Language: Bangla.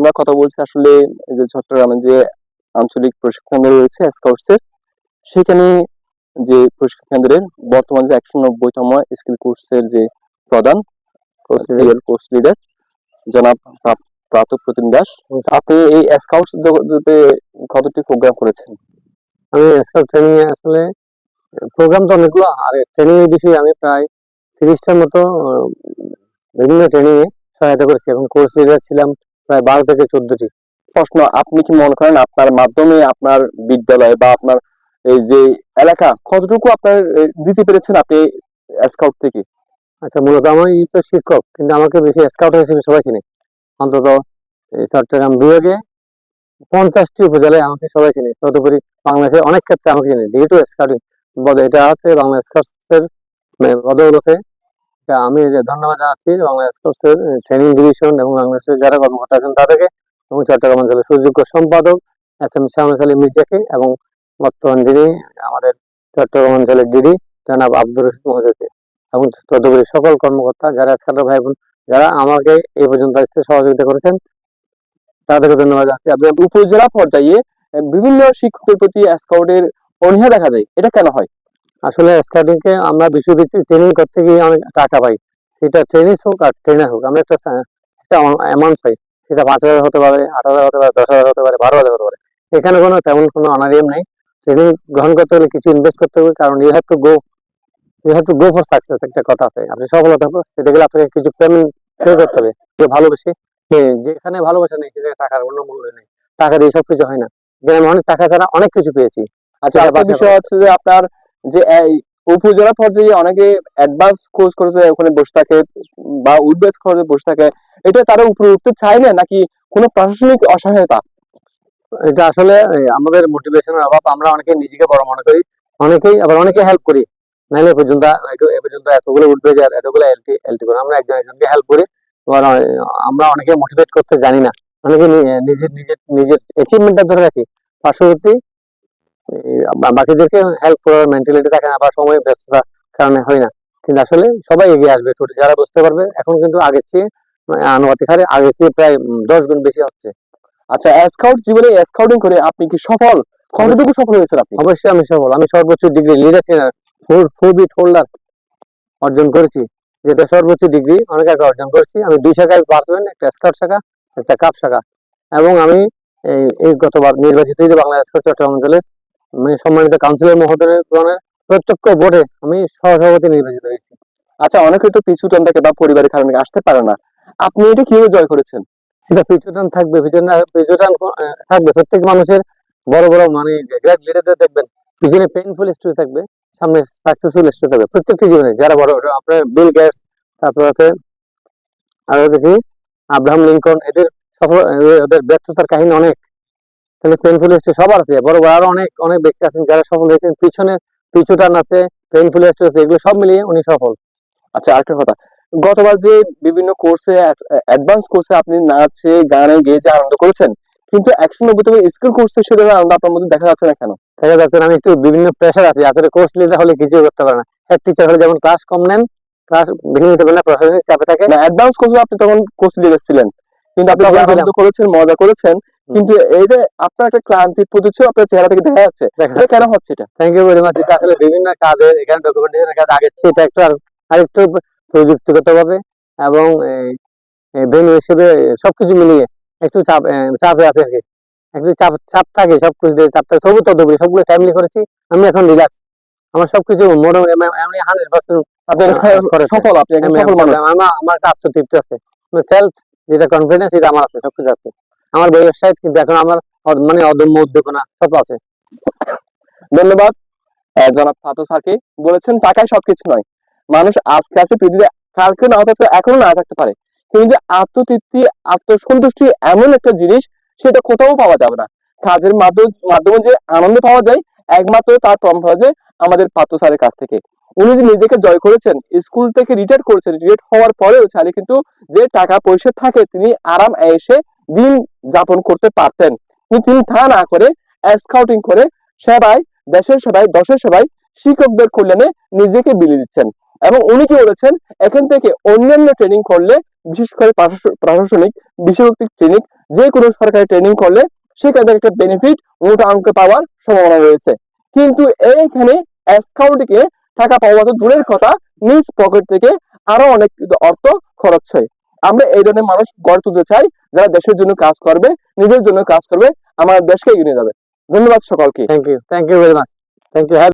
আমরা কথা বলছি আসলে এই যে চট্টগ্রামে যে আঞ্চলিক প্রশিক্ষণ কেন্দ্র রয়েছে স্কাউটসের, সেখানে যে প্রশিক্ষণ কেন্দ্রের বর্তমান যে 190তম স্কিল কোর্সের যে প্রধান সিনিয়র কোর্স লিডার জনাব প্রাত প্রতিম দাস, আপনি এই স্কাউটস জগতে কতটি প্রোগ্রাম করেছেন? আমি স্কাউট ট্রেনিং এ আসলে প্রোগ্রাম তো অনেকগুলো, আর ট্রেনিং এর বিষয়ে আমি প্রায় 30টার মতো বিভিন্ন ট্রেনিং এ সহায়তা করেছি এবং কোর্স লিডার ছিলাম প্রায় 12 থেকে 14টি। প্রশ্ন, আপনি কি মনে করেন আপনার মাধ্যমে আপনার বিদ্যালয় বা আপনার এই যে এলাকা কতটুকু আপনার দিতে পেরেছেন আপনি স্কাউট থেকে? আচ্ছা, মূলত আমি তো শিক্ষক, কিন্তু আমাকে বেশি স্কাউট হিসেবে সবাই চিনে। অন্তত চট্টগ্রাম বিভাগে 50টি উপজেলায় আমাকে সবাই চিনে। তদুপরি বাংলাদেশের অনেক ক্ষেত্রে আমাকে চিনে, যেহেতু স্কাউটিং এটা হচ্ছে বাংলা স্কাউটসের বদৌলতে। আমি ধন্যবাদ জানাচ্ছি বাংলা স্কাউটসের ট্রেনিং ডিভিশন এবং বাংলাদেশের যারা কর্মকর্তা আছেন তাদেরকে, এবং চট্টগ্রাম অঞ্চলের সুযোগ্য সম্পাদক SM শাহনাজ আলী মির্জাকে, এবং বর্তমান যিনি আমাদের চট্টগ্রাম অঞ্চলের ডিডি জনাব আব্দুর রশিদ মহোদয়কে, এবং তদুপরি সকল কর্মকর্তা যারা স্কাউট ভাই বোন যারা আমাকে এই পর্যন্ত আসতে সহযোগিতা করেছেন, তাদেরকে ধন্যবাদ জানাচ্ছি। আপনার উপজেলা পর্যায়ে বিভিন্ন শিক্ষকের প্রতি স্কাউটের অনীহা দেখা যায়, এটা কেন হয়? আসলে স্কাউটিং কে আমরা বিশ্বভিত্তিক ট্রেনিং করতে গিয়ে অনেক টাকা পাই, সেটা ট্রেনিং হোক আর ট্রেনার হোক, আমরা একটা অ্যামাউন্ট পাই। সেটা 5,000 হতে পারে, 8,000 হতে পারে, 10,000 হতে পারে, 12,000 হতে পারে। এখানে তেমন কোনো অনারিয়াম নেই। ট্রেনিং গ্রহণ করতে হলে কিছু ইনভেস্ট করতে হবে, কারণ you have to go for success, একটা কথা আছে। আপনি সফলতা পেতে গেলে আপনাকে কিছু পেমেন্ট পে করতে হবে। যে ভালোবেসে, যেখানে ভালোবাসা নেই সেখানে টাকার কোনো মূল্য নেই। টাকা দিয়ে সবকিছু হয় না। আমি অনেক টাকা ছাড়া অনেক কিছু পেয়েছি। আচ্ছা, একটা বিষয় হচ্ছে যে আপনার যে এই উপজেলা পর্যায়ে অনেকে অ্যাডভান্স কোর্স করেছে, ওখানে বসে থাকে বা উইথ খরচে বসে থাকে, এটা তারা উপরে উঠতে চায় না নাকি কোনো প্রশাসনিক অসহায়তা? এটা আসলে আমাদের মোটিভেশনের অভাব। আমরা অনেকে নিজেকে বড় মনে করি, আবার অনেকে হেল্প করি। নাইলে পর্যন্ত এ পর্যন্ত এতগুলো উঠবে যে এতগুলো এলটি করে আমরা একজন একজনকে হেল্প করি। আমরা অনেকে মোটিভেট করতে জানি না, অনেকে নিজের নিজের নিজের অ্যাচিভমেন্টটা ধরে রাখি, পার্শ্ববর্তী বাকিদেরকে হেল্প করার মেন্টালিটি থাকে না, বা সময় ব্যস্ততার কারণে হয় না। কিন্তু আসলে সবাই এগিয়ে আসবে, যারা বুঝতে পারবে। এখন কিন্তু আগের চেয়ে আনুপাতিক হারে আগের চেয়ে প্রায় 10 গুণ বেশি হচ্ছে। আচ্ছা, স্কাউট জীবনে স্কাউটিং করে আপনি কি সফল? কতটুকু সফল হয়েছেন আপনি? অবশ্যই আমি সফল। আমি সর্বোচ্চ ডিগ্রি লিডার ট্রেনার 4 হোল্ডার অর্জন করেছি, যেটা সর্বোচ্চ ডিগ্রি অনেক আগে অর্জন করেছি। আমি 2 শাখায় পার্সমেন্ট, একটা স্কাউট শাখা, একটা কাপ শাখা, এবং আমি এই গতবার নির্বাচিত হয়েছি বাংলা স্কাউট চট্টগ্রাম অঞ্চলের সম্মানিত কাউন্সিলর মহোদয়ের প্রত্যক্ষ ভোটে আমি সহসভাপতি নির্বাচিত হয়েছি। আচ্ছা, অনেকে তো পিছু টান থাকে বা পরিবারের কারণে আসতে পারে না, আপনি এটা কিভাবে জয় করেছেন? এটা পিছুটান থাকবে, পিছুটান থাকবে। প্রত্যেক মানুষের বড় বড় গ্রেট লিডারদের দেখবেন পিছনে পেইনফুল স্টোরি থাকবে, সামনে সাকসেসফুল স্টোরি থাকবে। প্রত্যেকটি জীবনে যারা বড় আপনার বিল গেটস, তারপর আছে আরো দেখি আব্রাহাম লিঙ্কন, এদের সফল, ওদের ব্যর্থতার কাহিনী অনেক। তাহলে পেইনফুল স্টোরি সবার আছে, বড় বড় আরো অনেক অনেক ব্যক্তি আছেন যারা সফল হয়েছেন। পিছুটান আছে, পেইনফুল স্টোরি আছে, এগুলো সব মিলিয়ে উনি সফল। আচ্ছা, আরেকটা কথা, গতবার যে বিভিন্ন কোর্সে অ্যাডভান্স কোর্সে আপনি নাচে গানে গেয়ে যে আনন্দ করেছেন, কিন্তু 190তম স্কিল কোর্সে সেটা আনন্দ আপনার মধ্যে দেখা যাচ্ছে না কেন? দেখা যাচ্ছে আমি একটু বিভিন্ন প্রেশার আছি। আসলে কোর্স লিডার হলে কিছু করতে পারে না। হেড টিচার হলে যেমন ক্লাস কম নেন, ক্লাস ভেঙে নিতে পারে না, প্রশাসনিক চাপে থাকে না। অ্যাডভান্স কোর্সে আপনি তখন কোর্স লিডার ছিলেন, কিন্তু আপনি আনন্দ করেছেন, মজা করেছেন, কিন্তু এইটা আপনার একটা ক্লান্তির প্রতিচ্ছবি আপনার চেহারা থেকে দেখা যাচ্ছে। এটা কেন হচ্ছে? এটা থ্যাংক ইউ ভেরি মাচ। এটা আসলে বিভিন্ন কাজে, এখানে ডকুমেন্টেশনের কাজ আগের চেয়ে এটা একটু আরেকটু প্রযুক্তিগত ভাবে এবং ভেন্যু হিসেবে সবকিছু মিলিয়ে একটু চাপে আছে আর কি। একটু চাপ থাকে, সবকিছু চাপ থাকে, তবু তদুপরি সবগুলো টাইমলি করেছি। আমি এখন রিল্যাক্স, আমার সবকিছু এমনি 100% সফল। আপনি একজন সফল মানুষ। আমার একটা আত্মতৃপ্তি আছে, সেলফ যেটা কনফিডেন্স, এটা আমার আছে, সবকিছু আছে। আমার ব্যবসায় কিন্তু এখন আমার অদম্য উদ্যোগনা সব আছে। ধন্যবাদ জনাব ফাতু স্যারকে। বলেছেন টাকায় সবকিছু নয়, মানুষ আজকে আছে পৃথিবীতে, কালকে না থাকতে, এখনো না থাকতে পারে, কিন্তু যে আত্মতৃপ্তি, আত্মসন্তুষ্টি এমন একটা জিনিস, সেটা কোথাও পাওয়া যাবে না। কাজের মাধ্যমে যে আনন্দ পাওয়া যায়, একমাত্র তার প্রমাণ পাওয়া যায় আমাদের ফাতু স্যারের কাছ থেকে। উনি যে নিজেকে জয় করেছেন, স্কুল থেকে রিটায়ার করেছেন, রিটায়ার হওয়ার পরেও চাইলে কিন্তু যে টাকা পয়সা থাকে তিনি আরাম এসে দিন যাপন করতে পারতেন, কিন্তু তিনি তা না করে স্কাউটিং করে সেবায়, দেশের সেবায়, দশের সেবায়, শিক্ষকদের কল্যাণে নিজেকে বিলিয়ে দিচ্ছেন। এবং উনি কি বলেছেন, এখান থেকে অন্যান্য ট্রেনিং করলে, বিশেষ করে প্রশাসনিক বিষয়ভিত্তিক ট্রেনিং, যে কোনো সরকারি ট্রেনিং করলে সেখান থেকে একটা বেনিফিট মোটা অঙ্ক পাওয়ার সম্ভাবনা রয়েছে। কিন্তু এইখানে স্কাউটিকে টাকা পাওয়া তো দূরের কথা, নিজ পকেট থেকে আরো অনেক অর্থ খরচ হয়। আমরা এই ধরনের মানুষ গড়ে তুলতে চাই, যারা দেশের জন্য কাজ করবে, নিজের জন্য কাজ করবে, আমার দেশকে এগিয়ে নিয়ে যাবে। ধন্যবাদ সকলকে। Thank you very much. Thank you.